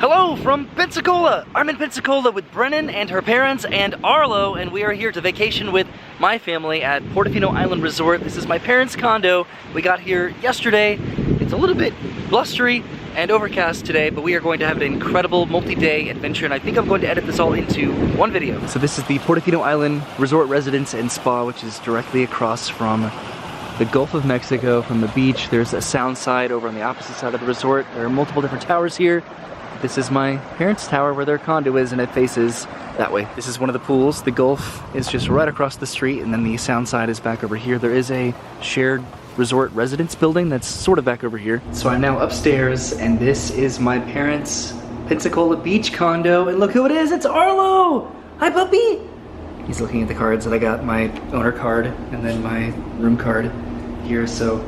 Hello from Pensacola! I'm in Pensacola with Brennan and her parents and Arlo, and we are here to vacation with my family at Portofino Island Resort. This is my parents' condo. We got here yesterday. It's a little bit blustery and overcast today, but we are going to have an incredible multi-day adventure, and I think I'm going to edit this all into one video. So this is the Portofino Island Resort Residence and Spa, which is directly across from the Gulf of Mexico from the beach. There's a sound side over on the opposite side of the resort. There are multiple different towers here. This is my parents' tower where their condo is, and it faces that way. This is one of the pools. The Gulf is just right across the street, and then the sound side is back over here. There is a shared resort residence building that's sort of back over here. So I'm now upstairs, and this is my parents' Pensacola beach condo, and look who it is, it's Arlo! Hi, puppy! He's looking at the cards, and I got my owner card, and then my room card here. So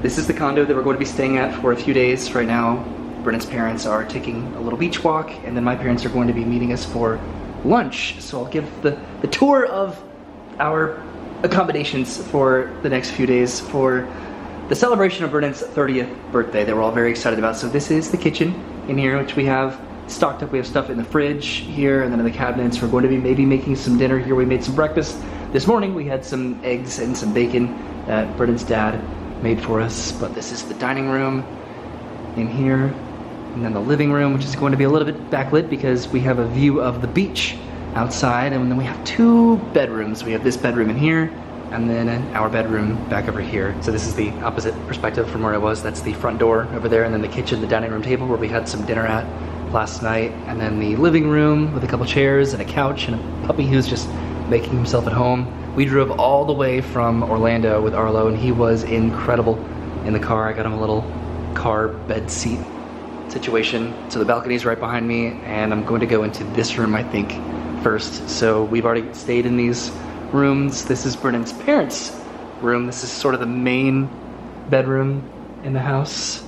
this is the condo that we're going to be staying at for a few days right now. Brennan's parents are taking a little beach walk, and then my parents are going to be meeting us for lunch. So I'll give the tour of our accommodations for the next few days for the celebration of Brennan's 30th birthday that we're all very excited about. So this is the kitchen in here, which we have stocked up. We have stuff in the fridge here, and then in the cabinets. We're going to be maybe making some dinner here. We made some breakfast this morning. We had some eggs and some bacon that Brennan's dad made for us. But this is the dining room in here. And then the living room, which is going to be a little bit backlit because we have a view of the beach outside. And then we have two bedrooms. We have this bedroom in here, and then our bedroom back over here. So this is the opposite perspective from where I was. That's the front door over there, and then the kitchen, the dining room table where we had some dinner at last night. And then the living room with a couple chairs and a couch and a puppy who's just making himself at home. We drove all the way from Orlando with Arlo, and he was incredible in the car. I got him a little car bed seat situation. So the balcony's right behind me, and I'm going to go into this room, I think, first. So we've already stayed in these rooms. This is Brennan's parents' room. This is sort of the main bedroom in the house.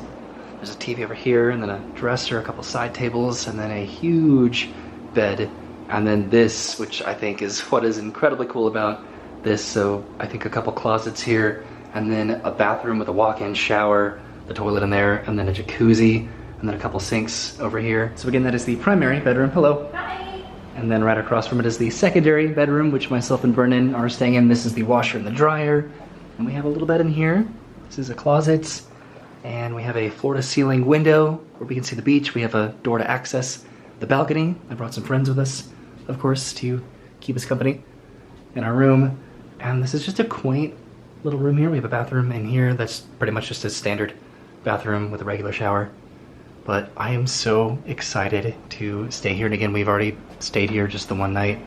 There's a TV over here, and then a dresser, a couple side tables, and then a huge bed. And then this, which I think is what is incredibly cool about this. So I think a couple closets here, and then a bathroom with a walk-in shower, the toilet in there, and then a jacuzzi, and then a couple sinks over here. So again, that is the primary bedroom. Hello. Hi. And then right across from it is the secondary bedroom, which myself and Brennan are staying in. This is the washer and the dryer. And we have a little bed in here. This is a closet. And we have a floor-to-ceiling window where we can see the beach. We have a door to access the balcony. I brought some friends with us, of course, to keep us company in our room. And this is just a quaint little room here. We have a bathroom in here that's pretty much just a standard bathroom with a regular shower. But I am so excited to stay here. And again, we've already stayed here just the one night.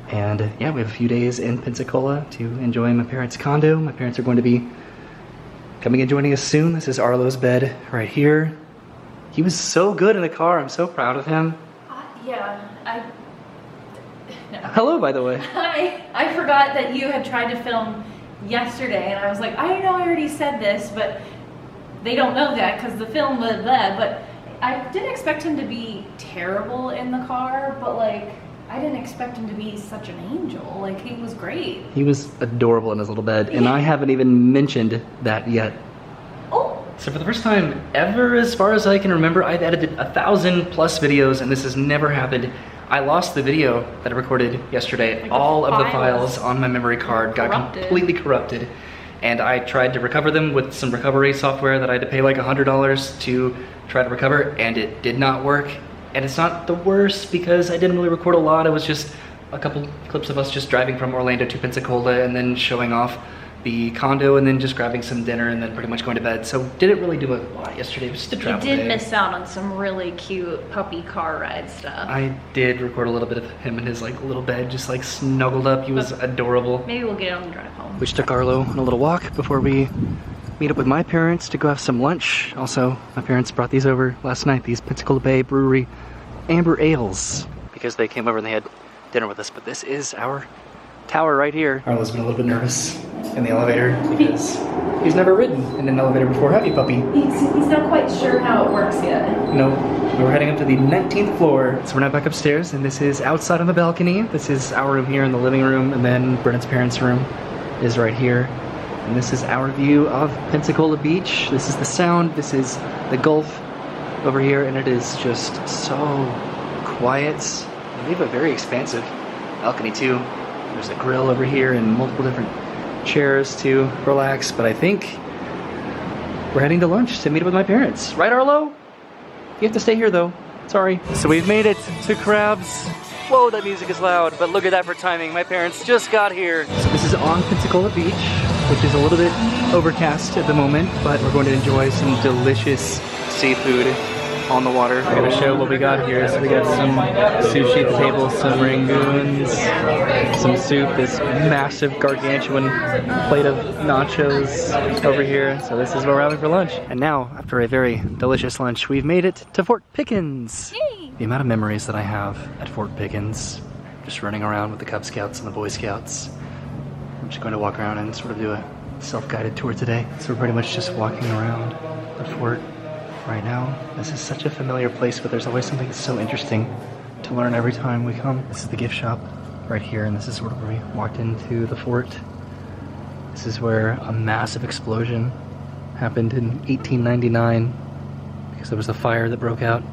And yeah, we have a few days in Pensacola to enjoy my parents' condo. My parents are going to be coming and joining us soon. This is Arlo's bed right here. He was so good in the car. I'm so proud of him. No. Hello, by the way. Hi. I forgot that you had tried to film yesterday, and I was like, I know I already said this, but they don't know that because the film was blah, but I didn't expect him to be terrible in the car, but like, I didn't expect him to be such an angel. Like, he was great. He was adorable in his little bed, and I haven't even mentioned that yet. Oh! So for the first time ever, as far as I can remember, I've edited 1,000+ videos, and this has never happened. I lost the video that I recorded yesterday. Like all of the files on my memory card got completely corrupted. And I tried to recover them with some recovery software that I had to pay like $100 to try to recover, and it did not work. And it's not the worst because I didn't really record a lot. It was just a couple clips of us just driving from Orlando to Pensacola and then showing off the condo and then just grabbing some dinner and then pretty much going to bed. So didn't really do a lot yesterday. It was just a travel day. You did miss out on some really cute puppy car ride stuff. I did record a little bit of him in his like little bed, just like snuggled up. He was adorable. Maybe we'll get it on the drive home. Which took Arlo on a little walk before we meet up with my parents to go have some lunch. Also, my parents brought these over last night, these Pensacola Bay Brewery Amber Ales, because they came over and they had dinner with us. But this is our tower right here. Arlo's been a little bit nervous in the elevator because he's never ridden in an elevator before, have you, puppy? He's not quite sure how it works yet. No, we're heading up to the 19th floor. So we're now back upstairs, and this is outside on the balcony. This is our room here in the living room, and then Brennan's parents' room is right here. And this is our view of Pensacola Beach. This is the sound, this is the Gulf. over here, and it is just so quiet. They leave a very expansive balcony too. There's a grill over here and multiple different chairs to relax, but I think we're heading to lunch to meet up with my parents. Right, Arlo? You have to stay here though. Sorry. So we've made it to Crabs. Whoa, that music is loud, but look at that for timing. My parents just got here. So this is on Pensacola Beach, which is a little bit overcast at the moment, but we're going to enjoy some delicious seafood on the water. I'm gonna show what we got here. So we got some sushi at the table, some rangoons, some soup, this massive gargantuan plate of nachos over here. So this is what we're having for lunch. And now, after a very delicious lunch, we've made it to Fort Pickens. Yay! The amount of memories that I have at Fort Pickens, just running around with the Cub Scouts and the Boy Scouts. I'm just going to walk around and sort of do a self-guided tour today. So we're pretty much just walking around the fort right now. This is such a familiar place, but there's always something so interesting to learn every time we come. This is the gift shop right here, and this is sort of where we walked into the fort. This is where a massive explosion happened in 1899 because there was a fire that broke out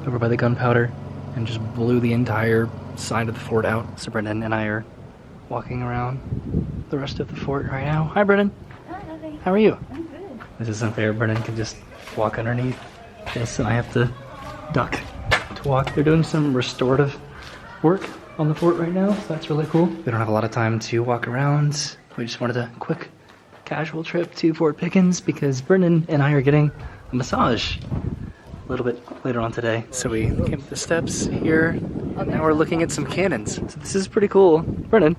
over by the gunpowder and just blew the entire side of the fort out. So Brendan and I are walking around the rest of the fort right now. Hi, Brendan. Hi. How are you? I'm good. This isn't fair. Brendan can just walk underneath this, and I have to duck to walk. They're doing some restorative work on the fort right now, so that's really cool. We don't have a lot of time to walk around. We just wanted a quick casual trip to Fort Pickens because Brendan and I are getting a massage a little bit later on today. So we came up the steps here, and now we're looking at some cannons. So this is pretty cool. Brendan.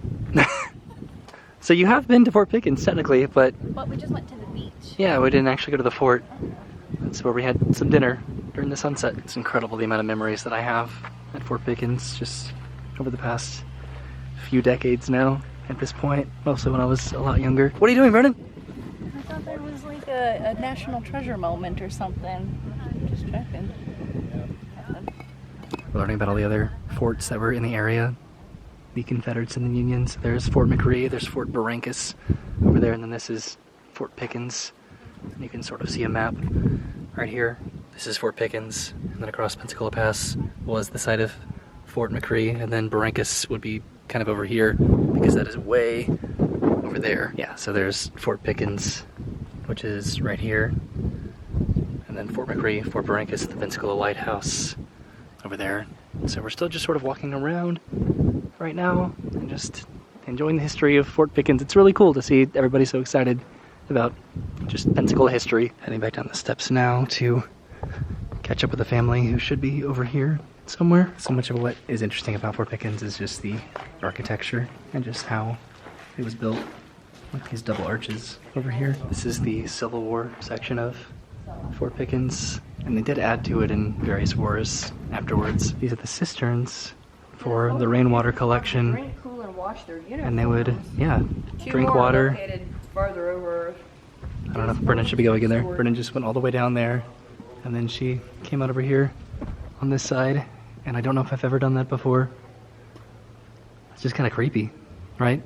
So you have been to Fort Pickens technically, but we just went to the beach. yeah, we didn't actually go to the fort. That's where we had some dinner during the sunset. It's incredible the amount of memories that I have at Fort Pickens just over the past few decades now at this point, mostly when I was a lot younger. What are you doing, Brendan? I thought there was like a national treasure moment or something. Just checking. We're learning about all the other forts that were in the area, the Confederates and the Unions. There's Fort McRee, there's Fort Barrancas over there, and then this is Fort Pickens. And you can sort of see a map right here. This is Fort Pickens, and then across Pensacola Pass was the site of Fort McRee, and then Barrancas would be kind of over here because that is way over there. Yeah, so there's Fort Pickens, which is right here, and then Fort McRee, Fort Barrancas, the Pensacola Lighthouse over there. So we're still just sort of walking around right now and just enjoying the history of Fort Pickens. It's really cool to see everybody so excited about just Pensacola history. Heading back down the steps now to catch up with the family who should be over here somewhere. So much of what is interesting about Fort Pickens is just the architecture and just how it was built with these double arches over here. This is the Civil War section of Fort Pickens, and they did add to it in various wars afterwards. These are the cisterns for the rainwater collection, Drink, cool, and wash their uniforms. and they would, yeah, Two drink more water. located farther over. I don't know if Brennan should be going in there. Brennan just went all the way down there, and then she came out over here on this side, and I don't know if I've ever done that before. It's just kind of creepy, right?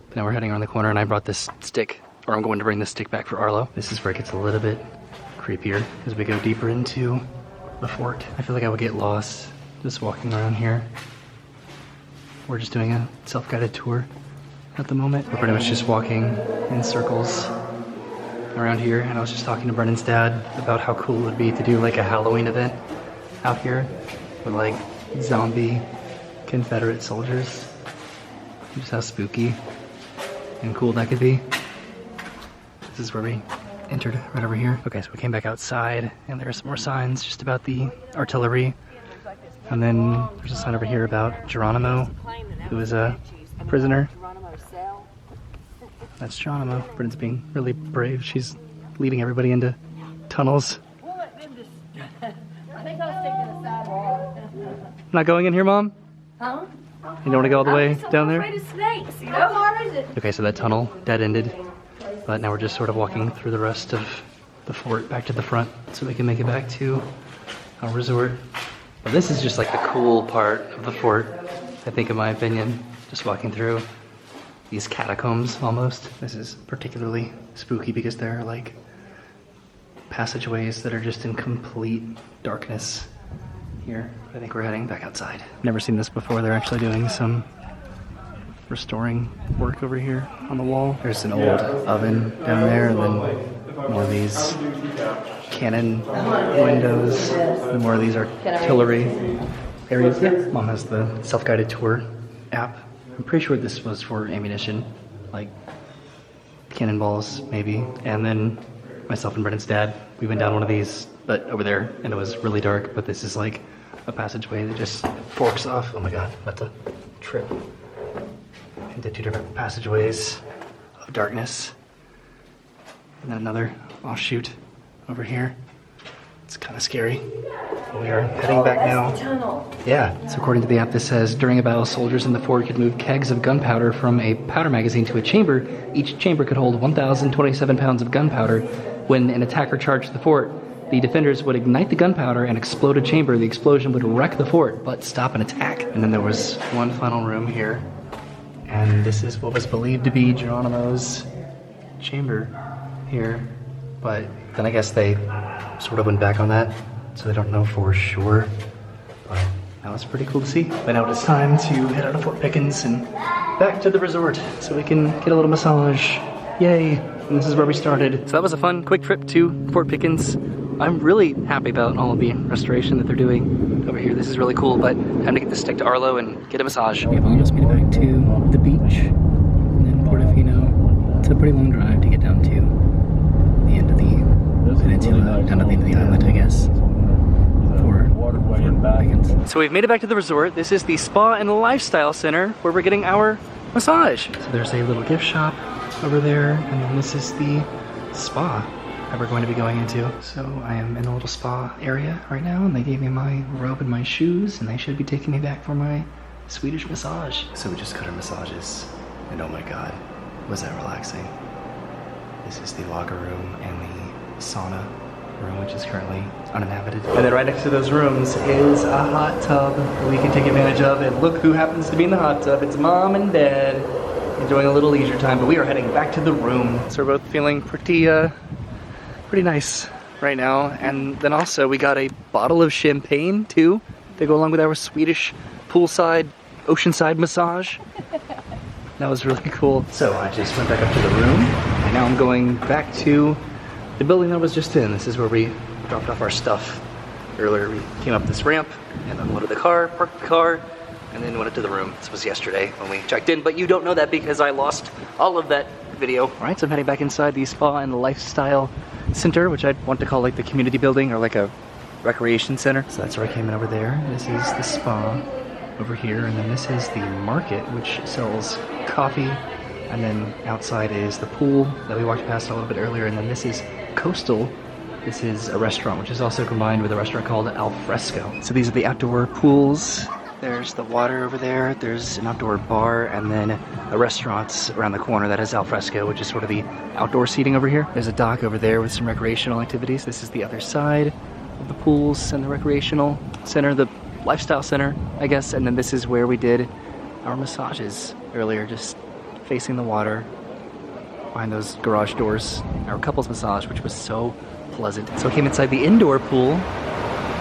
But now we're heading around the corner, and I brought this stick, or I'm going to bring this stick back for Arlo. This is where it gets a little bit creepier as we go deeper into the fort. I feel like I would get lost just walking around here. We're just doing a self-guided tour at the moment. We're pretty much just walking in circles around here, and I was just talking to Brennan's dad about how cool it would be to do like a Halloween event out here with like zombie Confederate soldiers. Just how spooky and cool that could be. This is where we entered, right over here. Okay, so we came back outside, and there are some more signs just about the artillery. And then there's a sign over here about Geronimo, who was a prisoner. That's Geronimo. Brennan's being really brave. She's leading everybody into tunnels. I think I'll stick to the sidewalk. Not going in here, Mom? Huh? You don't want to go all the way down there? I'm afraid of snakes, you know? How far is it? Okay, so that tunnel dead-ended. But now we're just sort of walking through the rest of the fort back to the front so we can make it back to our resort. Well, this is just like the cool part of the fort, I think, in my opinion. Just walking through these catacombs almost. This is particularly spooky because there are like passageways that are just in complete darkness here. I think we're heading back outside. Never seen this before. They're actually doing some restoring work over here on the wall. There's an old oven down there, and then more of these cannon windows, and more of these artillery areas. Yeah, Mom has the self-guided tour app. I'm pretty sure this was for ammunition, like cannonballs maybe. And then myself and Brennan's dad, we went down one of these, but over there, and it was really dark. But this is like a passageway that just forks off. Oh my god, about to trip into two different passageways of darkness. And then another offshoot over here. It's kind of scary. We are heading back now. Yeah, so according to the app, this says, during a battle, soldiers in the fort could move kegs of gunpowder from a powder magazine to a chamber. Each chamber could hold 1,027 pounds of gunpowder. When an attacker charged the fort, the defenders would ignite the gunpowder and explode a chamber. The explosion would wreck the fort, but stop an attack. And then there was one final room here. And this is what was believed to be Geronimo's chamber here. But then I guess they sort of went back on that, so they don't know for sure. But that was pretty cool to see. But now it's time to head out of Fort Pickens and back to the resort so we can get a little massage. Yay! And this is where we started. So that was a fun, quick trip to Fort Pickens. I'm really happy about all of the restoration that they're doing over here. This is really cool, but time to get this stick to Arlo and get a massage. We've almost made it back to the beach and then Portofino. It's a pretty long drive to get down to the end of the peninsula, down to the end of the island, I guess. So we've made it back to the resort. This is the Spa and Lifestyle Center where we're getting our massage. So there's a little gift shop over there, and then this is the spa that we're going to be going into. So I am in a little spa area right now, and they gave me my robe and my shoes, and they should be taking me back for my Swedish massage. So we just got our massages, and oh my god, was that relaxing. This is the locker room and the sauna room, which is currently uninhabited. And then right next to those rooms is a hot tub that we can take advantage of. And look who happens to be in the hot tub. It's Mom and Dad enjoying a little leisure time, but we are heading back to the room. So we're both feeling pretty nice right now. And then also we got a bottle of champagne too to go along with our Swedish poolside, oceanside massage. That was really cool. So I just went back up to the room, and now I'm going back to the building that I was just in. This is where we dropped off our stuff earlier. We came up this ramp and unloaded the car, parked the car, and then went up to the room. This was yesterday when we checked in, but you don't know that because I lost all of that video. All right, so I'm heading back inside the Spa and Lifestyle Center, which I'd want to call like the community building or like a recreation center. So that's where I came in over there. This is the spa over here, and then this is the market, which sells coffee, and then outside is the pool that we walked past a little bit earlier, and then this is Coastal. This is a restaurant, which is also combined with a restaurant called Al Fresco. So these are the outdoor pools. There's the water over there, there's an outdoor bar, and then a restaurant around the corner that has Al Fresco, which is sort of the outdoor seating over here. There's a dock over there with some recreational activities. This is the other side of the pools and the recreational center, the lifestyle center, I guess. And then this is where we did our massages earlier, just facing the water behind those garage doors. Our couples massage, which was so pleasant. So I came inside the indoor pool.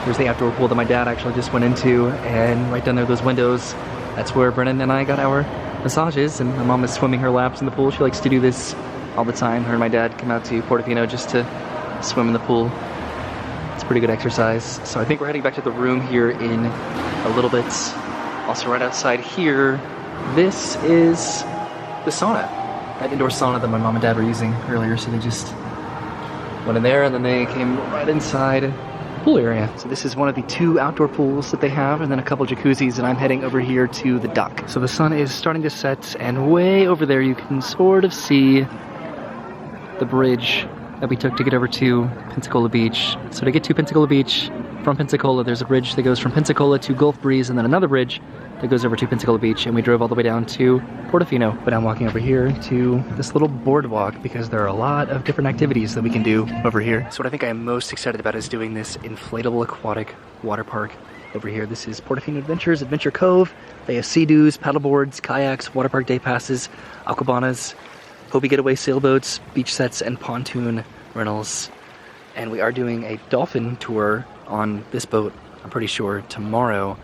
There's the outdoor pool that my dad actually just went into, and right down there, those windows, that's where Brennan and I got our massages, and my mom is swimming her laps in the pool. She likes to do this all the time. Her and my dad come out to Portofino just to swim in the pool. It's pretty good exercise. So I think we're heading back to the room here in a little bit. Also right outside here, this is the sauna, that indoor sauna that my mom and dad were using earlier. So they just went in there, and then they came right inside pool area. So this is one of the two outdoor pools that they have, and then a couple jacuzzis, and I'm heading over here to the dock. So the sun is starting to set, and way over there you can sort of see the bridge that we took to get over to Pensacola Beach. So to get to Pensacola Beach from Pensacola, there's a bridge that goes from Pensacola to Gulf Breeze, and then another bridge that goes over to Pensacola Beach, and we drove all the way down to Portofino. But I'm walking over here to this little boardwalk because there are a lot of different activities that we can do over here. So what I think I'm most excited about is doing this inflatable aquatic water park over here. This is Portofino Adventures, Adventure Cove. They have sea-doos, paddleboards, kayaks, water park day passes, aquabanas, Hobie getaway sailboats, beach sets, and pontoon rentals. And we are doing a dolphin tour on this boat, I'm pretty sure, tomorrow.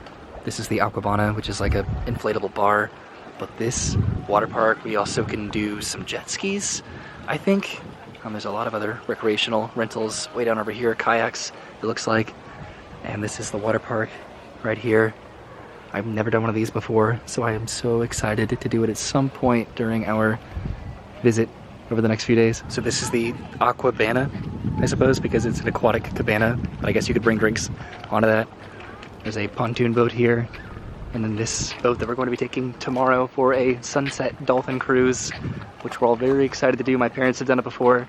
This is the Aquabana, which is like a inflatable bar. But this water park, we also can do some jet skis, I think. There's a lot of other recreational rentals way down over here, kayaks, it looks like. And this is the water park right here. I've never done one of these before, so I am so excited to do it at some point during our visit over the next few days. So this is the Aquabana, I suppose, because it's an aquatic cabana, but I guess you could bring drinks onto that. There's a pontoon boat here, and then this boat that we're going to be taking tomorrow for a sunset dolphin cruise, which we're all very excited to do. My parents have done it before.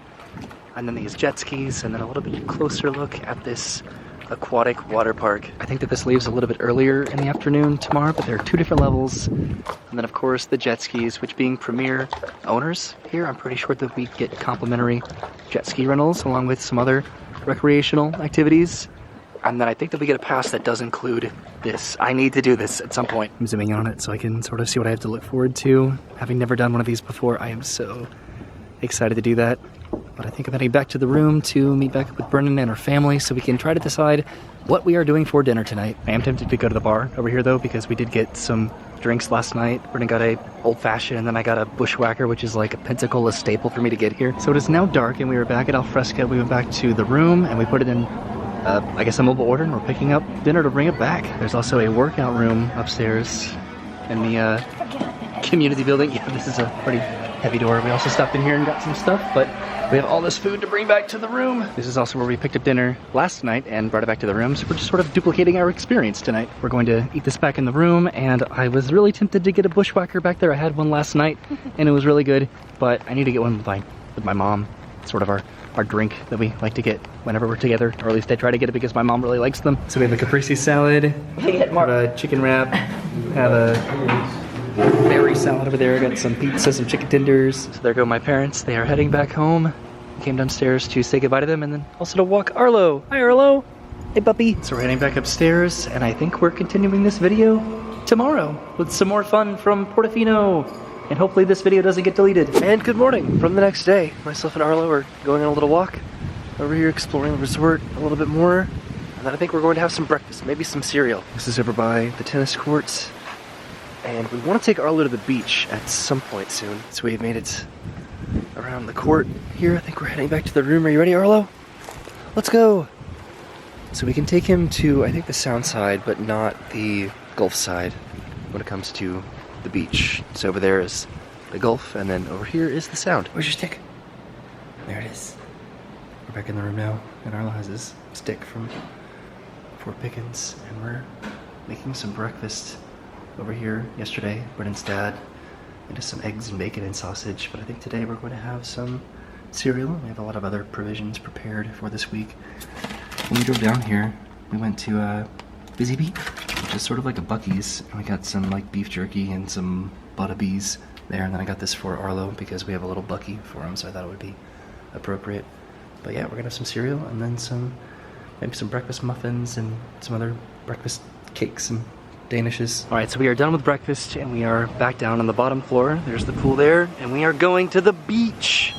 And then these jet skis, and then a little bit closer look at this aquatic water park. I think that this leaves a little bit earlier in the afternoon tomorrow, but there are 2 different levels. And then of course the jet skis, which being premier owners here, I'm pretty sure that we get complimentary jet ski rentals along with some other recreational activities. And then I think that we get a pass that does include this. I need to do this at some point. I'm zooming in on it so I can sort of see what I have to look forward to. Having never done one of these before, I am so excited to do that. But I think I'm heading back to the room to meet back up with Brennan and her family so we can try to decide what we are doing for dinner tonight. I am tempted to go to the bar over here though, because we did get some drinks last night. Brennan got a old fashioned, and then I got a bushwhacker, which is like a Pensacola staple for me to get here. So it is now dark and we were back at Alfresca. We went back to the room and we put it in, I guess, a mobile order, and we're picking up dinner to bring it back. There's also a workout room upstairs in the community building. Yeah, this is a pretty heavy door. We also stopped in here and got some stuff, but we have all this food to bring back to the room. This is also where we picked up dinner last night and brought it back to the room, so we're just sort of duplicating our experience tonight. We're going to eat this back in the room, and I was really tempted to get a bushwhacker back there. I had one last night, and it was really good, but I need to get one with my mom. Sort of our drink that we like to get whenever we're together, or at least I try to get it because my mom really likes them. So we have a caprese salad, have a chicken wrap, have a berry salad over there, got some pizza, some chicken tenders. So there go my parents. They are heading back home. Came downstairs to say goodbye to them and then also to walk Arlo. Hi Arlo. Hey puppy. So we're heading back upstairs, and I think we're continuing this video tomorrow with some more fun from Portofino. And hopefully this video doesn't get deleted. And good morning from the next day. Myself and Arlo are going on a little walk over here, exploring the resort a little bit more. And then I think we're going to have some breakfast, maybe some cereal. This is over by the tennis courts. And we want to take Arlo to the beach at some point soon. So we've made it around the court here. I think we're heading back to the room. Are you ready, Arlo? Let's go. So we can take him to, I think, the sound side, but not the Gulf side when it comes to the beach. So over there is the Gulf, and then over here is the sound. Where's your stick? There it is. We're back in the room now, and Arlo has his stick from Fort Pickens, and we're making some breakfast over here. Yesterday, Brennan's dad made us some eggs and bacon and sausage, but I think today we're going to have some cereal. We have a lot of other provisions prepared for this week. When we drove down here, we went to Busy Bee, which is sort of like a Buc-ee's, and we got some like beef jerky and some Butterbees there, and then I got this for Arlo because we have a little Buc-ee for him, so I thought it would be appropriate. But yeah, we're gonna have some cereal and then maybe some breakfast muffins and some other breakfast cakes and danishes. All right, so we are done with breakfast and we are back down on the bottom floor. There's the pool there, and we are going to the beach.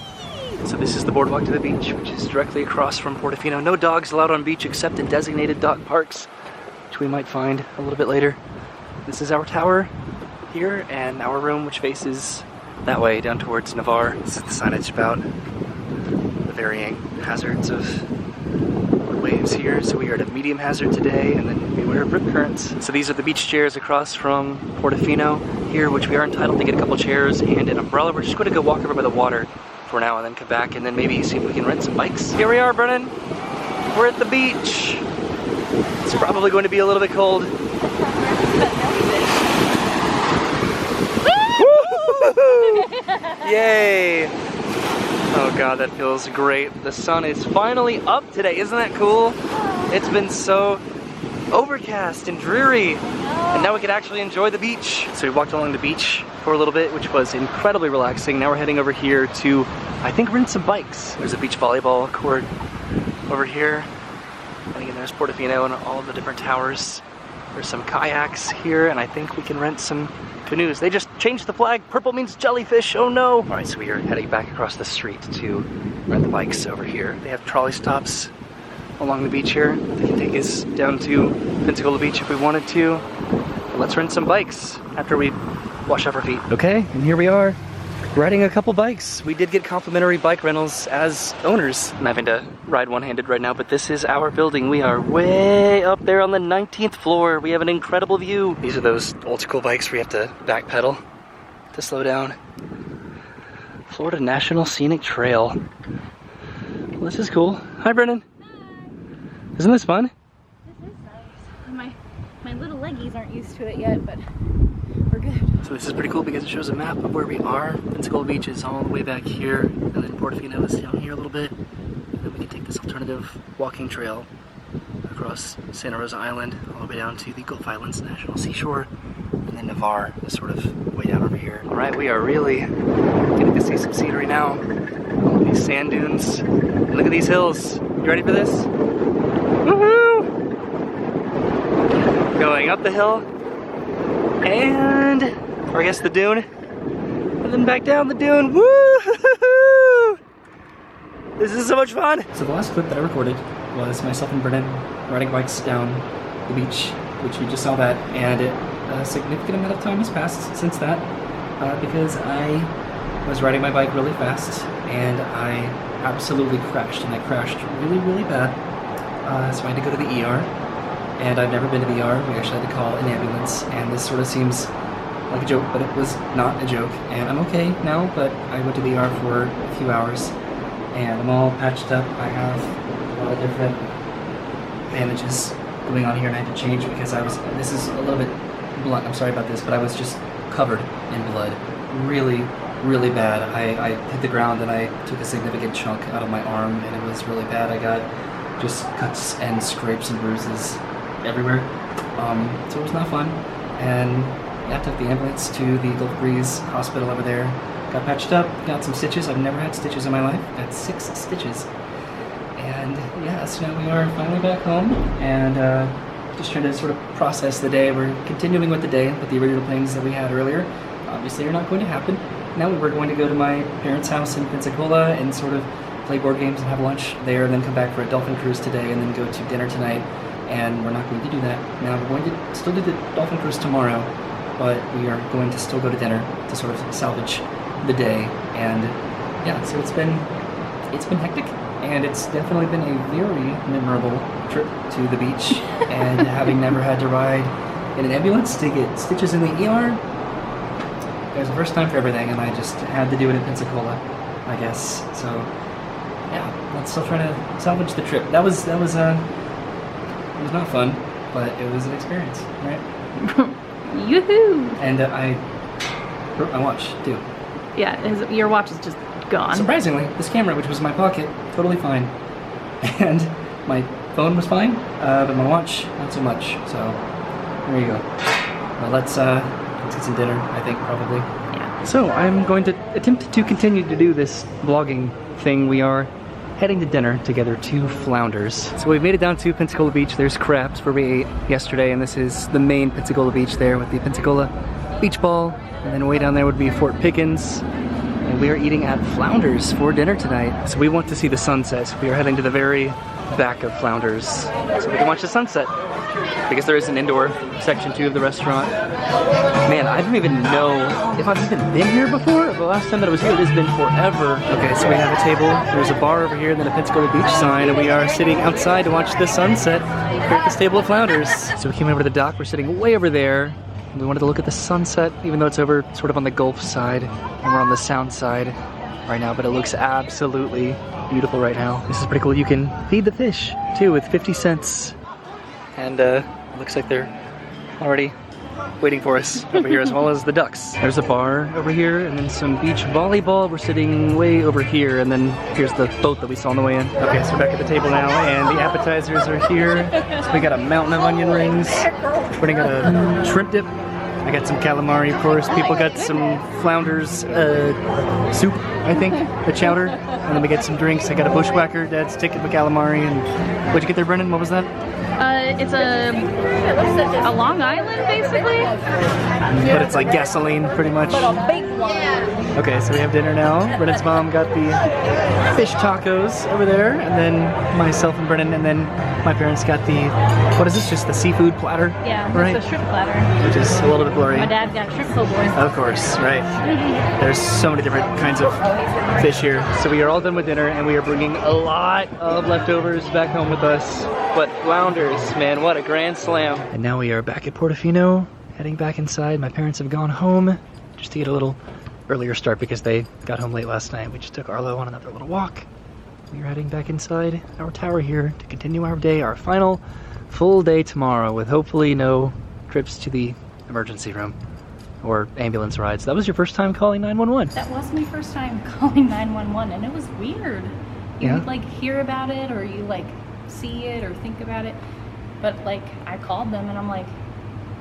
So this is the boardwalk to the beach, which is directly across from Portofino. No dogs allowed on beach except in designated dog parks, which we might find a little bit later. This is our tower here, and our room, which faces that way down towards Navarre. This is the signage about the varying hazards of waves here. So we are at a medium hazard today, and then beware of rip currents. So these are the beach chairs across from Portofino here, which we are entitled to get a couple chairs and an umbrella. We're just going to go walk over by the water for now and then come back and then maybe see if we can rent some bikes. Here we are, Brennan. We're at the beach. It's probably going to be a little bit cold. Yay! Oh god, that feels great. The sun is finally up today. Isn't that cool? It's been so overcast and dreary, and now we can actually enjoy the beach. So we walked along the beach for a little bit, which was incredibly relaxing. Now we're heading over here to, I think, rent some bikes. There's a beach volleyball court over here. And again, there's Portofino and all of the different towers. There's some kayaks here, and I think we can rent some canoes. They just changed the flag. Purple means jellyfish. Oh no! All right, so we are heading back across the street to rent the bikes over here. They have trolley stops along the beach here. They can take us down to Pensacola Beach if we wanted to. But let's rent some bikes after we wash off our feet. Okay, and here we are, riding a couple bikes. We did get complimentary bike rentals as owners. I'm having to ride one-handed right now, but this is our building. We are way up there on the 19th floor. We have an incredible view. These are those old school bikes where you have to backpedal to slow down. Florida National Scenic Trail. Well, this is cool. Hi, Brennan. Isn't this fun? This is nice. My little leggies aren't used to it yet, but we're good. So this is pretty cool because it shows a map of where we are. Pensacola Beach is all the way back here, and then Portofino is down here a little bit. And then we can take this alternative walking trail across Santa Rosa Island, all the way down to the Gulf Islands National Seashore, and then Navarre is sort of way down over here. All right, we are really getting to see some scenery now. All these sand dunes. And look at these hills. You ready for this? Woohoo! Going up the hill, and, or I guess the dune, and then back down the dune. Woo! This is so much fun! So the last clip that I recorded was myself and Brennan riding bikes down the beach, which you just saw that, and a significant amount of time has passed since that, because I was riding my bike really fast, and I absolutely crashed, and I crashed really, really bad, so I had to go to the ER. And I've never been to the ER. We actually had to call an ambulance, and this sort of seems like a joke, but it was not a joke. And I'm okay now, but I went to the ER for a few hours, and I'm all patched up. I have a lot of different bandages going on here, and I had to change because this is a little bit blunt, I'm sorry about this, but I was just covered in blood. Really, really bad. I hit the ground and I took a significant chunk out of my arm, and it was really bad. I got just cuts and scrapes and bruises everywhere, so it was not fun. And I took the ambulance to the Gulf Breeze hospital over there, got patched up, got some stitches. I've never had stitches in my life. Got 6 stitches, and yeah, so now we are finally back home, and just trying to sort of process the day. We're continuing with the day, but the original plans that we had earlier obviously are not going to happen. Now we were going to go to my parents' house in Pensacola and sort of play board games and have lunch there, and then come back for a dolphin cruise today, and then go to dinner tonight. And we're not going to do that. Now we're going to still do the dolphin cruise tomorrow, but we are going to still go to dinner to sort of salvage the day. And yeah, so it's been hectic, and it's definitely been a very memorable trip to the beach. And having never had to ride in an ambulance to get stitches in the ER, it was the first time for everything, and I just had to do it in Pensacola, I guess. So yeah, let's still try to salvage the trip. It was not fun, but it was an experience, right? Yoo-hoo! And I broke my watch, too. Yeah, your watch is just gone. Surprisingly, this camera, which was in my pocket, totally fine. And my phone was fine, but my watch, not so much. So, there you go. Well, let's get some dinner, I think, probably. Yeah. So, I'm going to attempt to continue to do this vlogging thing. We are heading to dinner together to Flounders. So we've made it down to Pensacola Beach. There's Crabs where we ate yesterday, and this is the main Pensacola Beach there with the Pensacola Beach Ball. And then way down there would be Fort Pickens. And we are eating at Flounders for dinner tonight. So we want to see the sunset. So we are heading to the very back of Flounders so we can watch the sunset, because there is an indoor section too of the restaurant. Man, I don't even know if I've even been here before. The last time that I was here, it has been forever. Okay, so we have a table, there's a bar over here, and then a Pensacola Beach sign, and we are sitting outside to watch the sunset here at this table of Flounders. So we came over to the dock, we're sitting way over there. We wanted to look at the sunset, even though it's over sort of on the Gulf side, and we're on the Sound side right now, but it looks absolutely beautiful right now. This is pretty cool. You can feed the fish too with 50 cents. And it looks like they're already waiting for us over here, as well as the ducks. There's a bar over here, and then some beach volleyball. We're sitting way over here, and then here's the boat that we saw on the way in. Okay, so we're back at the table now, and the appetizers are here. So we got a mountain of onion rings. We're got a shrimp dip. I got some calamari, of course. People got some Flounders soup, I think, the chowder. And then we get some drinks. I got a bushwhacker, Dad's ticket with calamari. And what'd you get there, Brendan? What was that? It's a Long Island, basically. But it's like gasoline, pretty much. Okay, so we have dinner now. Brennan's mom got the fish tacos over there, and then myself and Brennan, and then my parents got the, what is this, just the seafood platter? Yeah, right? it's a shrimp platter. Which is a little bit blurry. My dad got shrimp po' boy. Of course, right. There's so many different kinds of fish here. So we are all done with dinner, and we are bringing a lot of leftovers back home with us. But Flounders, man, what a grand slam. And now we are back at Portofino, heading back inside. My parents have gone home just to get a little earlier start because they got home late last night. We just took Arlo on another little walk. We are heading back inside our tower here to continue our day, our final full day tomorrow, with hopefully no trips to the emergency room or ambulance rides. That was your first time calling 911? That was my first time calling 911, and it was weird. You Yeah? like hear about it, or you like see it or think about it, but like I called them and I'm like,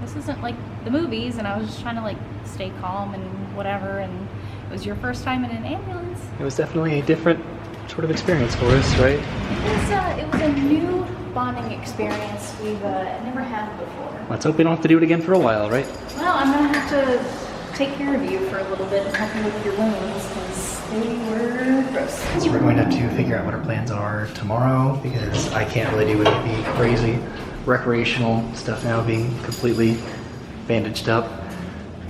this isn't like the movies, and I was just trying to like stay calm and whatever, and it was your first time in an ambulance. It was definitely a different sort of experience for us, right? It was a new bonding experience we've never had before. Let's hope we don't have to do it again for a while, right? Well, I'm gonna have to take care of you for a little bit and help you with your wounds because they were gross. So we're going to have to figure out what our plans are tomorrow because I can't really do any of the crazy recreational stuff now, being completely bandaged up.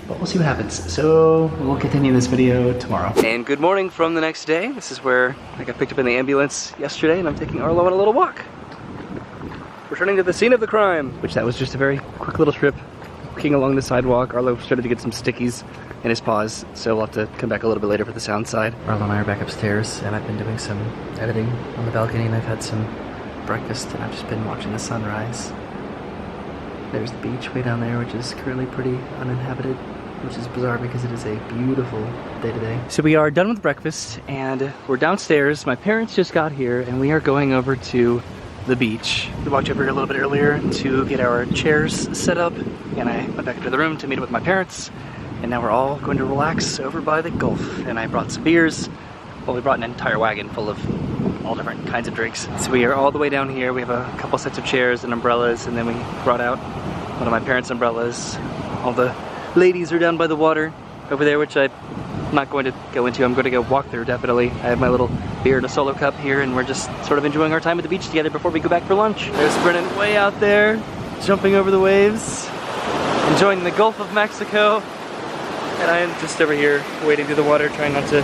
But we'll see what happens. So we'll continue this video tomorrow. And good morning from the next day. This is where I got picked up in the ambulance yesterday, and I'm taking Arlo on a little walk. Returning to the scene of the crime, which that was just a very quick little trip. Walking along the sidewalk, Arlo started to get some stickies in his paws, so we'll have to come back a little bit later for the sound side. Arlo and I are back upstairs, and I've been doing some editing on the balcony, and I've had some breakfast, and I've just been watching the sunrise. There's the beach way down there, which is currently pretty uninhabited, which is bizarre because it is a beautiful day today. So we are done with breakfast, and we're downstairs. My parents just got here, and we are going over to the beach. We walked over here a little bit earlier to get our chairs set up, and I went back into the room to meet up with my parents, and now we're all going to relax over by the Gulf. And I brought some beers. Well, we brought an entire wagon full of all different kinds of drinks. So we are all the way down here. We have a couple sets of chairs and umbrellas, and then we brought out one of my parents' umbrellas. All the ladies are down by the water over there, which I'm not going to go into. I'm going to go walk through, definitely. I have my little beer and a solo cup here, and we're just sort of enjoying our time at the beach together before we go back for lunch. There's Brennan way out there, jumping over the waves, enjoying the Gulf of Mexico. And I am just over here wading through the water, trying not to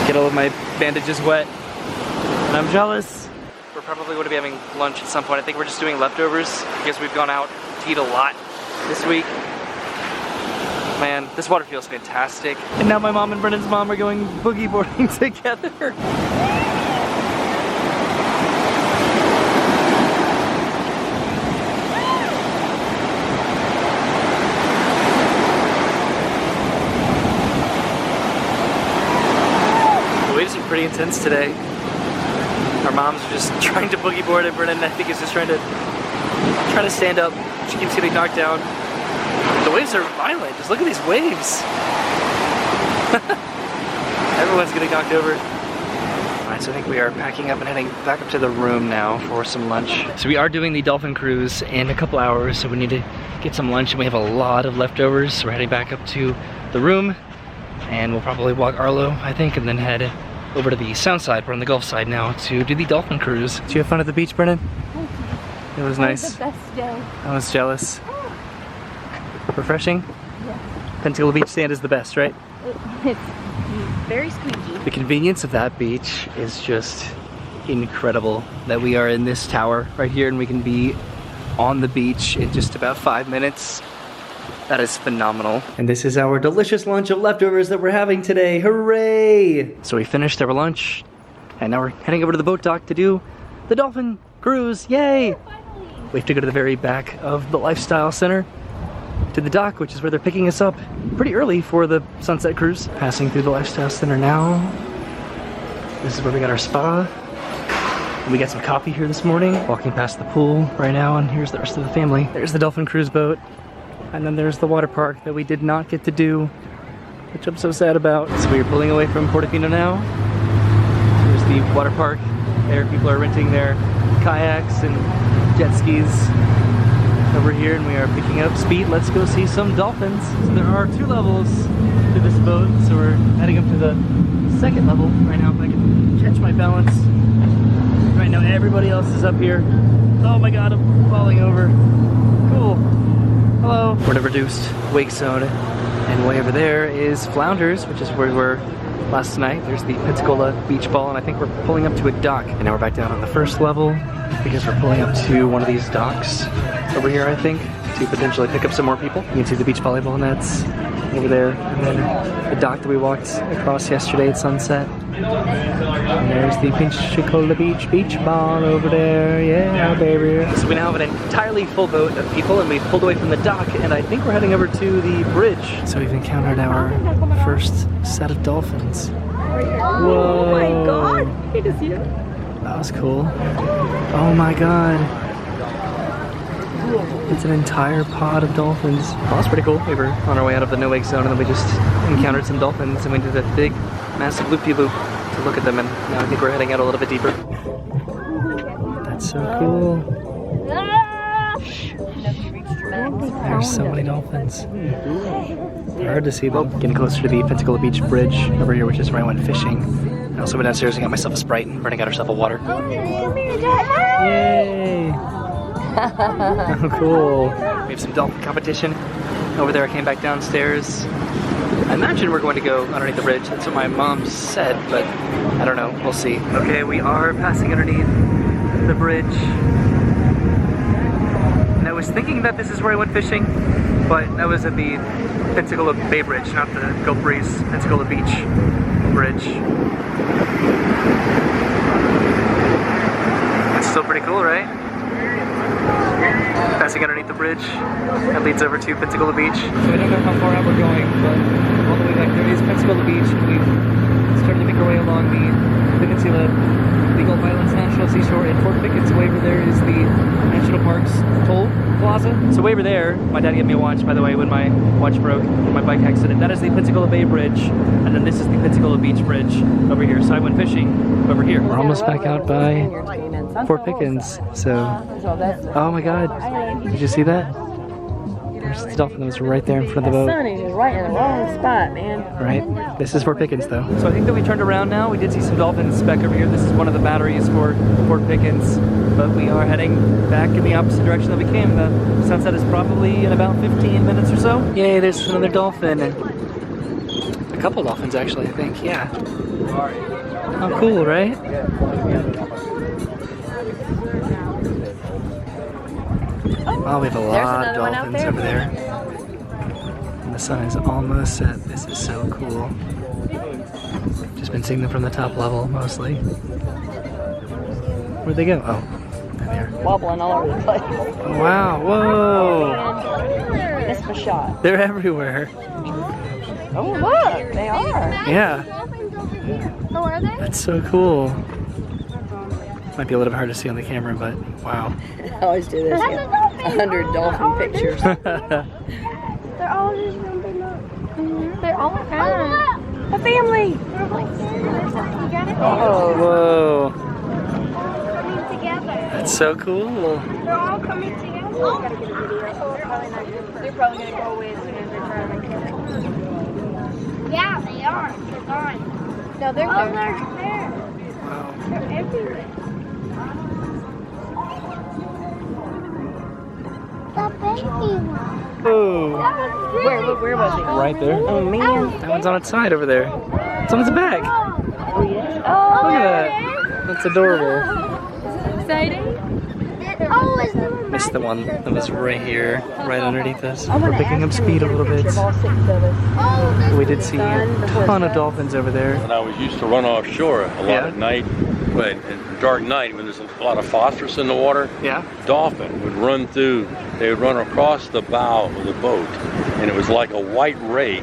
get all of my bandages wet. And I'm jealous. We're probably going to be having lunch at some point. I think we're just doing leftovers because we've gone out to eat a lot this week. Man, this water feels fantastic. And now my mom and Brennan's mom are going boogie boarding together. The waves are pretty intense today. Our moms are just trying to boogie board, and Brennan, I think, is just trying to stand up. She keeps getting knocked down. The waves are violent. Just look at these waves. Everyone's getting knocked over. Alright, so I think we are packing up and heading back up to the room now for some lunch. So we are doing the dolphin cruise in a couple hours, so we need to get some lunch, and we have a lot of leftovers. So we're heading back up to the room, and we'll probably walk Arlo, I think, and then head over to the sound side. We're on the Gulf side now to do the dolphin cruise. Did you have fun at the beach, Brennan? It was nice. It was the best day. I was jealous. Refreshing? Yeah. Pensacola beach sand is the best, right? It's very squeaky. The convenience of that beach is just incredible. That we are in this tower right here and we can be on the beach in just about 5 minutes. That is phenomenal. And this is our delicious lunch of leftovers that we're having today. Hooray! So we finished our lunch, and now we're heading over to the boat dock to do the dolphin cruise. Yay! We have to go to the very back of the Lifestyle Center to the dock, which is where they're picking us up pretty early for the sunset cruise. Passing through the Lifestyle Center now. This is where we got our spa. We got some coffee here this morning. Walking past the pool right now, and here's the rest of the family. There's the dolphin cruise boat. And then there's the water park that we did not get to do, which I'm so sad about. So we are pulling away from Portofino now. There's the water park. There, people are renting their kayaks and jet skis over here, and we are picking up speed. Let's go see some dolphins. So there are 2 levels to this boat, so we're heading up to the 2nd level right now, if I can catch my balance. Right now everybody else is up here. Oh my god, I'm falling over. Cool. Hello. We're in a reduced wake zone, and way over there is Flounders, which is where we were last night. There's the Pensacola beach ball, and I think we're pulling up to a dock. And now we're back down on the 1st level because we're pulling up to one of these docks over here, I think, to potentially pick up some more people. You can see the beach volleyball nets over there, and then the dock that we walked across yesterday at sunset. And there's the Pensacola beach ball over there, yeah baby. So we now have an entirely full boat of people, and we've pulled away from the dock, and I think we're heading over to the bridge. So we've encountered our first set of dolphins. Whoa! Oh my god! Hey, to see it. That was cool. Oh my god. It's an entire pod of dolphins. Well, that's pretty cool. We were on our way out of the no-wake zone, and then we just encountered some dolphins, and we did a big, massive loop-de-loop to look at them, and now I think we're heading out a little bit deeper. That's so cool. There's so many dolphins. Hard to see them. Getting closer to the Pensacola Beach Bridge over here, which is where I went fishing. I also went downstairs and got myself a Sprite and running out herself a water. Yay! Oh, cool. We have some dolphin competition over there. I came back downstairs. I imagine we're going to go underneath the bridge. That's what my mom said, but I don't know. We'll see. Okay, we are passing underneath the bridge. And I was thinking that this is where I went fishing, but that was at the Pensacola Bay Bridge, not the Gulf Breeze Pensacola Beach Bridge. It's still pretty cool, right? Passing underneath the bridge that leads over to Pensacola Beach. So I don't know how far out we're going, but all the way back there is Pensacola Beach. We've started to make our way along the peninsula, the Gulf Islands National Seashore, and Fort Pickens. Way over there is the National Parks Toll Plaza. So way over there, my dad gave me a watch, by the way, when my watch broke in my bike accident. That is the Pensacola Bay Bridge, and then this is the Pensacola Beach Bridge over here. So I went fishing over here. We're almost back out by Fort Pickens, so... Oh my god, did you see that? There's the dolphin that was right there in front of the boat. The sun is right in the wrong spot, man. Right? This is Fort Pickens, though. So I think that we turned around now. We did see some dolphins back over here. This is one of the batteries for Fort Pickens. But we are heading back in the opposite direction that we came. The sunset is probably in about 15 minutes or so. Yay, there's another dolphin. A couple dolphins, actually, I think. Yeah. How cool, right? Oh, we have a lot of dolphins over there. And the sun is almost set. This is so cool. Just been seeing them from the top level, mostly. Where'd they go? Oh, there they are. Wobbling all over the place. Wow, whoa! Missed my shot. They're everywhere. Oh, look, they are. Yeah. Oh, are they? That's so cool. Might be a little bit hard to see on the camera, but wow. I always do this. Get 100 dolphin pictures. They're all just jumping up. They're all A family. You got it? Oh, Whoa. Coming together. That's so cool. They're all coming together. they're probably going to go away as soon as they're trying to kill it. Yeah, they are. They're gone. No, they're Oh, there. they're there. Wow. They're everywhere. The baby one. Oh. Where was it? Right there. Oh, man. That one's on its side over there. It's on its back. Oh, yeah. Look at that. That's adorable. Exciting. Oh, it's the Missed the one that was right here, right underneath us. I'm We're gonna picking up ask him speed to a get little bit. picture of all 6 of us. Oh, We did see a ton of dolphins over there. And I was used to run offshore a lot Yeah. at night, but at dark night when there's a lot of phosphorus in the water, Yeah? dolphin would run through, they would run across the bow of the boat, and it was like a white ray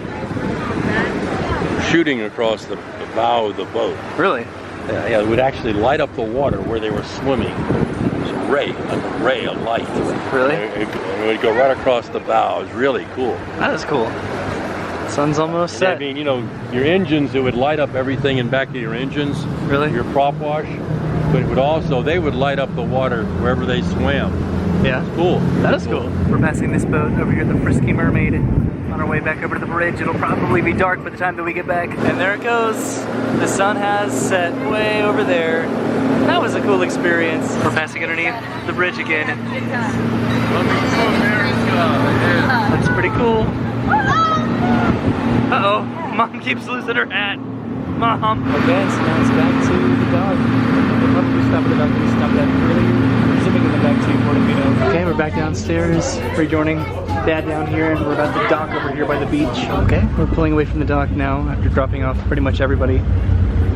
shooting across the bow of the boat. Really? Yeah, it would actually light up the water where they were swimming. It was a ray, like a ray of light. Really? It would go right across the bow. It was really cool. That is cool. Sun's almost I set. mean, you know, your engines, it would light up everything in back of your engines. Really? Your prop wash, but it would also, they would light up the water wherever they swam. Yeah. Cool. That is cool. We're passing this boat over here, the Frisky Mermaid. On our way back over to the bridge. It'll probably be dark by the time that we get back. And there it goes. The sun has set way over there. That was a cool experience. We're passing underneath the bridge again. That's pretty cool. Uh-oh, Mom keeps losing her hat. Mom. Okay, so now it's back to the dog. We'll probably stop at the dock we stopped at earlier. Zipping them back to Portofino. Okay, we're back downstairs, rejoining Dad down here, and we're about to dock over here by the beach. Okay, we're pulling away from the dock now after dropping off pretty much everybody.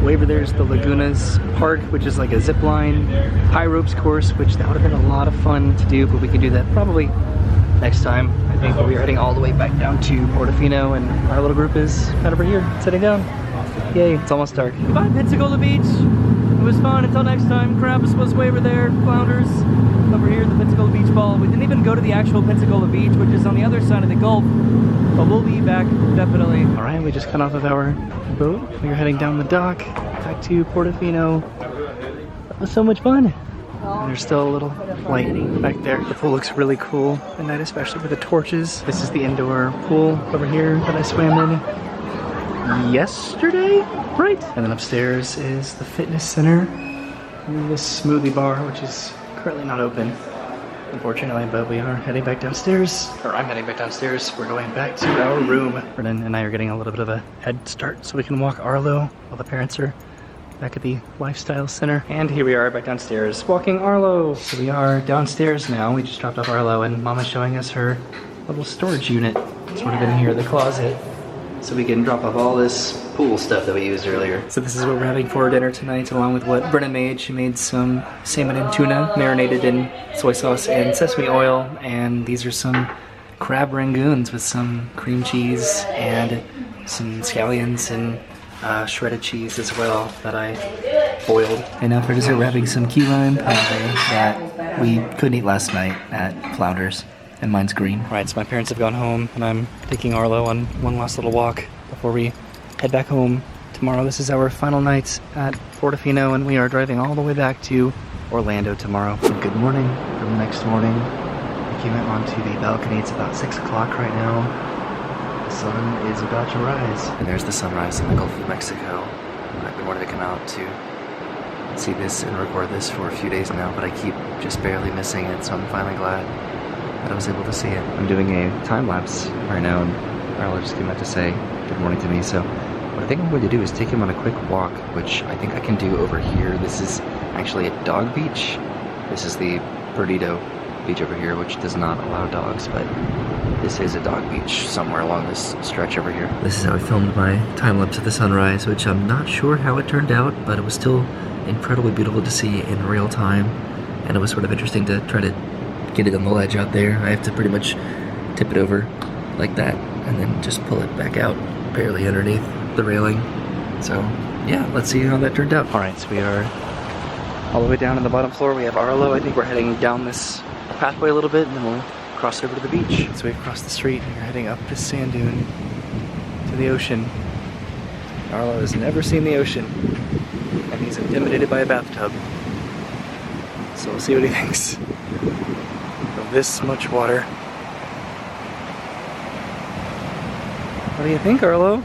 Way over there's the Lagunas Park, which is like a zip line, high ropes course, which that would have been a lot of fun to do, but we can do that probably next time. I think we'll be heading all the way back down to Portofino, and our little group is right over here, sitting down. Yay, it's almost dark. Goodbye, Pensacola Beach. It was fun. Until next time, Krabbs was way over there, Flounders over here at the Pensacola Beach Ball. We didn't even go to the actual Pensacola Beach, which is on the other side of the Gulf, but we'll be back, definitely. All right, we just got off of our boat. We are heading down the dock, back to Portofino. That was so much fun. And there's still a little light back there. The pool looks really cool at night, especially with the torches. This is the indoor pool over here that I swam in yesterday, right? And then upstairs is the fitness center. And this smoothie bar, which is currently not open, unfortunately, but we are heading back downstairs. Or I'm heading back downstairs. We're going back to our room. Brennan and I are getting a little bit of a head start so we can walk Arlo while the parents are back at the lifestyle center. And here we are back downstairs walking Arlo. So we are downstairs now. We just dropped off Arlo and Mama's showing us her little storage unit. Sort of in here, the closet. So we can drop off all this pool stuff that we used earlier. So this is what we're having for dinner tonight, along with what Brennan made. She made some salmon and tuna marinated in soy sauce and sesame oil. And these are some crab rangoons with some cream cheese and some scallions and shredded cheese as well that I boiled. And now for dessert, we're having some key lime pie that we couldn't eat last night at Flounders. And mine's green. All right, so my parents have gone home, and I'm taking Arlo on one last little walk before we head back home tomorrow. This is our final night at Portofino, and we are driving all the way back to Orlando tomorrow. Good morning from the next morning. We came out onto the balcony. It's about 6 o'clock right now. The sun is about to rise. And there's the sunrise in the Gulf of Mexico. I've been wanting to come out to see this and record this for a few days now, but I keep just barely missing it, so I'm finally glad that I was able to see it. I'm doing a time lapse right now, and Arlo just came out to say good morning to me. So what I think I'm going to do is take him on a quick walk, which I think I can do over here. This is actually a dog beach. This is the Perdido beach over here, which does not allow dogs, but this is a dog beach somewhere along this stretch over here. This is how I filmed my time lapse of the sunrise, which I'm not sure how it turned out, but it was still incredibly beautiful to see in real time, and it was sort of interesting to try to get it on the ledge out there. I have to pretty much tip it over like that and then just pull it back out barely underneath the railing. So yeah, let's see how that turned out. All right, so we are all the way down on the bottom floor. We have Arlo. I think we're heading down this pathway a little bit, and then we'll cross over to the beach. So we've crossed the street and we're heading up this sand dune to the ocean. Arlo has never seen the ocean, and he's intimidated by a bathtub. So we'll see what he thinks of this much water. What do you think, Arlo?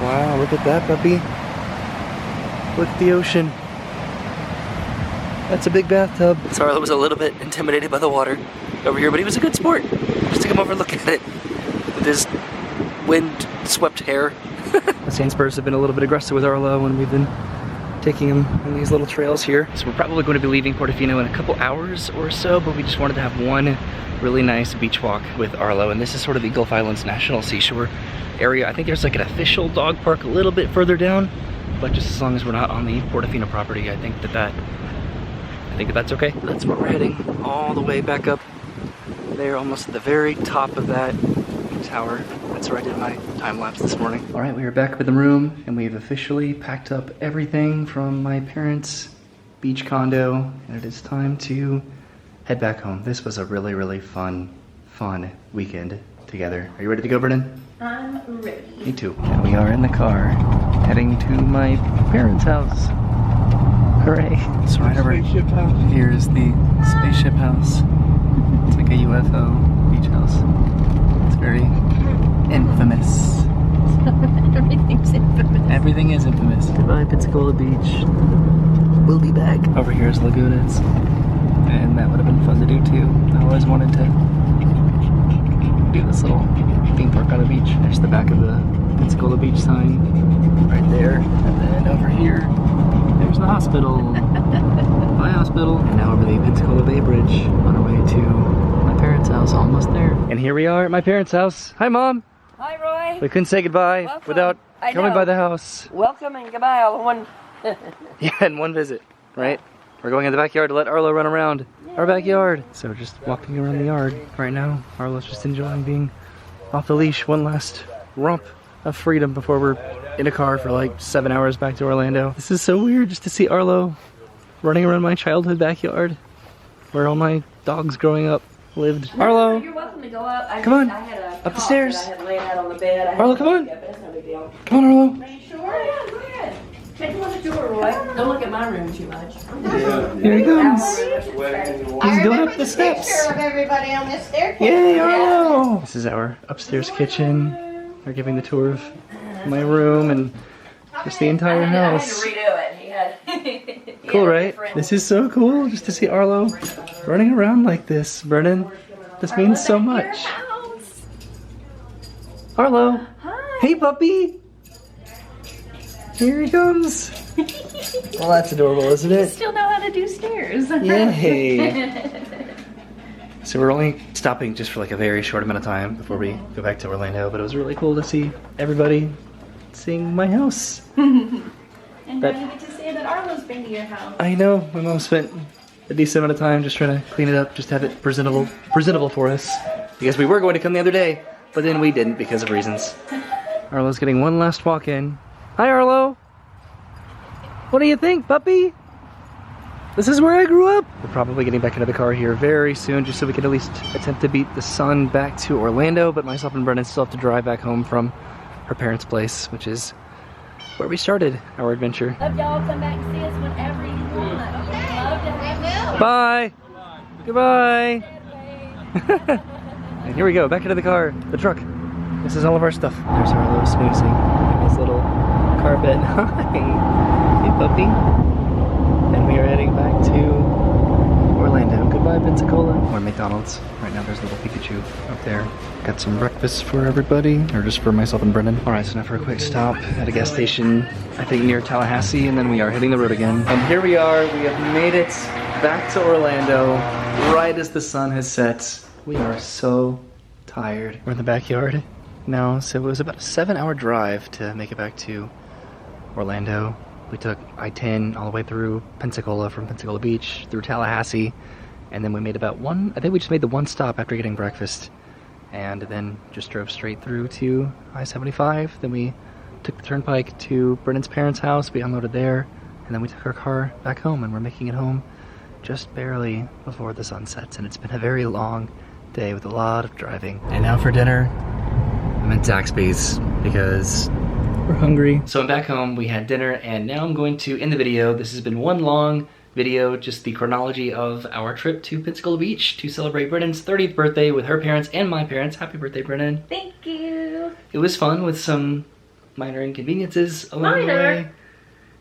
Wow, look at that, puppy. Look at the ocean. That's a big bathtub. So Arlo was a little bit intimidated by the water over here, but he was a good sport. Just to come over and look at it with his wind-swept hair. The sand spurs have been a little bit aggressive with Arlo, and we've been taking him on these little trails here. So we're probably going to be leaving Portofino in a couple hours or so, but we just wanted to have one really nice beach walk with Arlo, and this is sort of the Gulf Islands National Seashore area. I think there's like an official dog park a little bit further down, but just as long as we're not on the Portofino property, I think that's okay. That's where we're heading, all the way back up there, almost at the very top of that tower. That's where I did my time lapse this morning. All right, we are back up in the room, and we've officially packed up everything from my parents' beach condo, and it is time to head back home. This was a really, really fun weekend together. Are you ready to go, Brennan? I'm ready. Me too. And we are in the car, heading to my parents' house. Hooray. So right over here is the spaceship house. It's like a UFO beach house. It's very infamous. Everything's infamous. Everything is infamous. Goodbye, Pensacola Beach. We'll be back. Over here is Lagunas. And that would have been fun to do too. I always wanted to do this little theme park on a beach. There's the back of the Pensacola Beach sign right there. And then over here, there's the hospital. My hospital. And now over the Pensacola Bay Bridge on our way to my parents' house. Almost there. And here we are at my parents' house. Hi, Mom. Hi, Roy. We couldn't say goodbye without coming by the house. Welcome and goodbye, all in one. Yeah, in one visit, right? We're going in the backyard to let Arlo run around our backyard. So just walking around the yard right now. Arlo's just enjoying being off the leash. One last romp of freedom before we're in a car for like 7 hours back to Orlando. This is so weird just to see Arlo running around my childhood backyard where all my dogs growing up lived. Arlo! You're welcome to go up. Come on, I had a up the stairs. I had laid out on the bed. Arlo, come on. That's no big deal. Come on, Arlo. Are you sure? Yeah, go ahead. Take one to tour, Roy. Don't look at my room too much. Here he comes. He's going up the steps. Picture of everybody on this staircase. Yay, Arlo! This is our upstairs kitchen. They're giving the tour of my room and just the entire house. I had to redo it. He had Cool, right? This is so cool just to see Arlo running around like this. Brennan, this means so much. Arlo! Hi. Hey, puppy! Here he comes. Well, that's adorable, isn't it? Still know how to do stairs. Yay! So we're only stopping just for like a very short amount of time before we go back to Orlando, but it was really cool to see everybody seeing my house. And now you get to say that Arlo's been to your house. I know, my mom spent a decent amount of time just trying to clean it up, just have it presentable for us. Because we were going to come the other day, but then we didn't because of reasons. Arlo's getting one last walk in. Hi, Arlo. What do you think, puppy? This is where I grew up. We're probably getting back into the car here very soon, just so we can at least attempt to beat the sun back to Orlando, but myself and Brennan still have to drive back home from her parents' place, which is where we started our adventure. Love y'all. Come back and see us whenever you want. Love to have you. Bye. Goodbye. And here we go, back into the car, the truck. This is all of our stuff. There's our little snoozing in his little car bed. Hi. Hey, puppy. And we are heading back to Orlando. Goodbye, Pensacola. We're at McDonald's. Right now there's a little Pikachu up there. Got some breakfast for everybody, or just for myself and Brendan. Alright, so now for a quick stop at a gas station, I think near Tallahassee, and then we are hitting the road again. And here we are, we have made it back to Orlando, right as the sun has set. We are so tired. We're in the backyard now, so it was about a 7-hour drive to make it back to Orlando. We took I-10 all the way through Pensacola, from Pensacola Beach through Tallahassee, and then we made about I think we just made the one stop after getting breakfast, and then just drove straight through to I-75. Then we took the turnpike to Brennan's parents' house, we unloaded there, and then we took our car back home, and we're making it home just barely before the sun sets, and it's been a very long day with a lot of driving. And now for dinner, I'm at Zaxby's because we're hungry. So I'm back home, we had dinner, and now I'm going to end the video. This has been one long video, just the chronology of our trip to Pensacola Beach to celebrate Brennan's 30th birthday with her parents and my parents. Happy birthday, Brennan. Thank you. It was fun with some minor inconveniences along the way.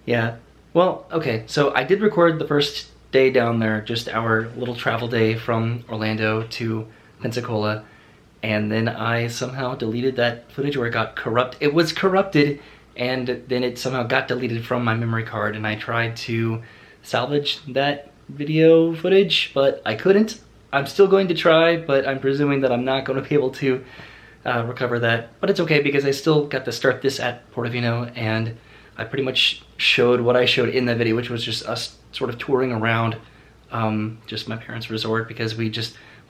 Yeah. Well, okay, so I did record the first day down there, just our little travel day from Orlando to Pensacola, and then I somehow deleted that footage, or it got it was corrupted, and then it somehow got deleted from my memory card, and I tried to salvage that video footage, but I couldn't. I'm still going to try, but I'm presuming that I'm not going to be able to recover that, but it's okay because I still got to start this at Portofino, and I pretty much showed what I showed in the video, which was just us sort of touring around just my parents' resort, because we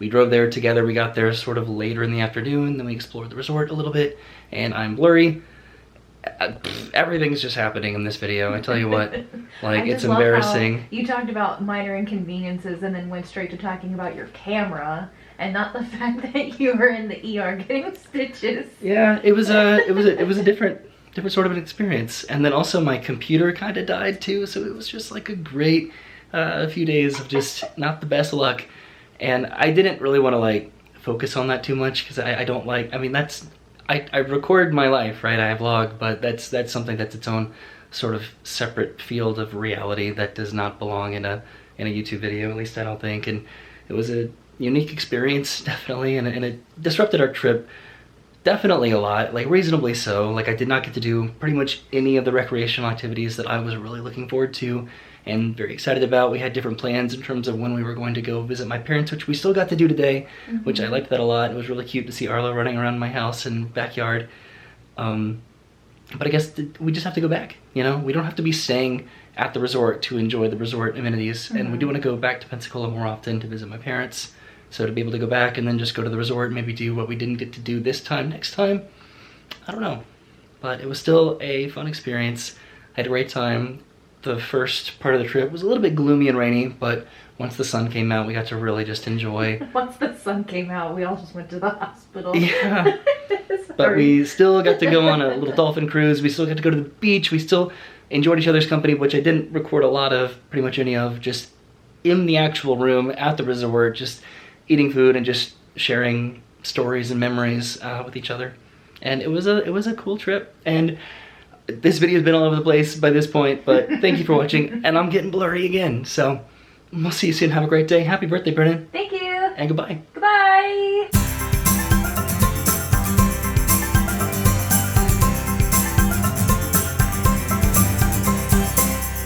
drove there together. We got there sort of later in the afternoon, then we explored the resort a little bit, and I'm blurry. Everything's just happening in this video, I tell you what. Like, it's embarrassing. You talked about minor inconveniences and then went straight to talking about your camera. and not the fact that you were in the ER getting stitches. Yeah, it was a different sort of an experience. And then also my computer kind of died too, so it was just like a great few days of just not the best luck. And I didn't really want to like focus on that too much because I don't like, I mean, I record my life, right? I vlog, but that's something that's its own sort of separate field of reality that does not belong in a YouTube video, at least I don't think. And it was a unique experience, definitely, and it disrupted our trip definitely a lot, like reasonably so. Like I did not get to do pretty much any of the recreational activities that I was really looking forward to and very excited about. We had different plans in terms of when we were going to go visit my parents, which we still got to do today, which I liked that a lot. It was really cute to see Arlo running around my house and backyard. But I guess we just have to go back, you know? We don't have to be staying at the resort to enjoy the resort amenities. And we do want to go back to Pensacola more often to visit my parents. So to be able to go back and then just go to the resort, maybe do what we didn't get to do this time, next time, I don't know. But it was still a fun experience. I had a great time. The first part of the trip was a little bit gloomy and rainy, but once the sun came out, we got to really just enjoy. Once the sun came out, we all just went to the hospital. Yeah. But we still got to go on a little dolphin cruise. We still got to go to the beach. We still enjoyed each other's company, which I didn't record a lot of, pretty much any of, just in the actual room at the resort, just eating food and just sharing stories and memories with each other. And it was a cool trip. And this video's been all over the place by this point, but thank you for watching. And I'm getting blurry again, so we'll see you soon. Have a great day. Happy birthday, Brennan. Thank you. And goodbye.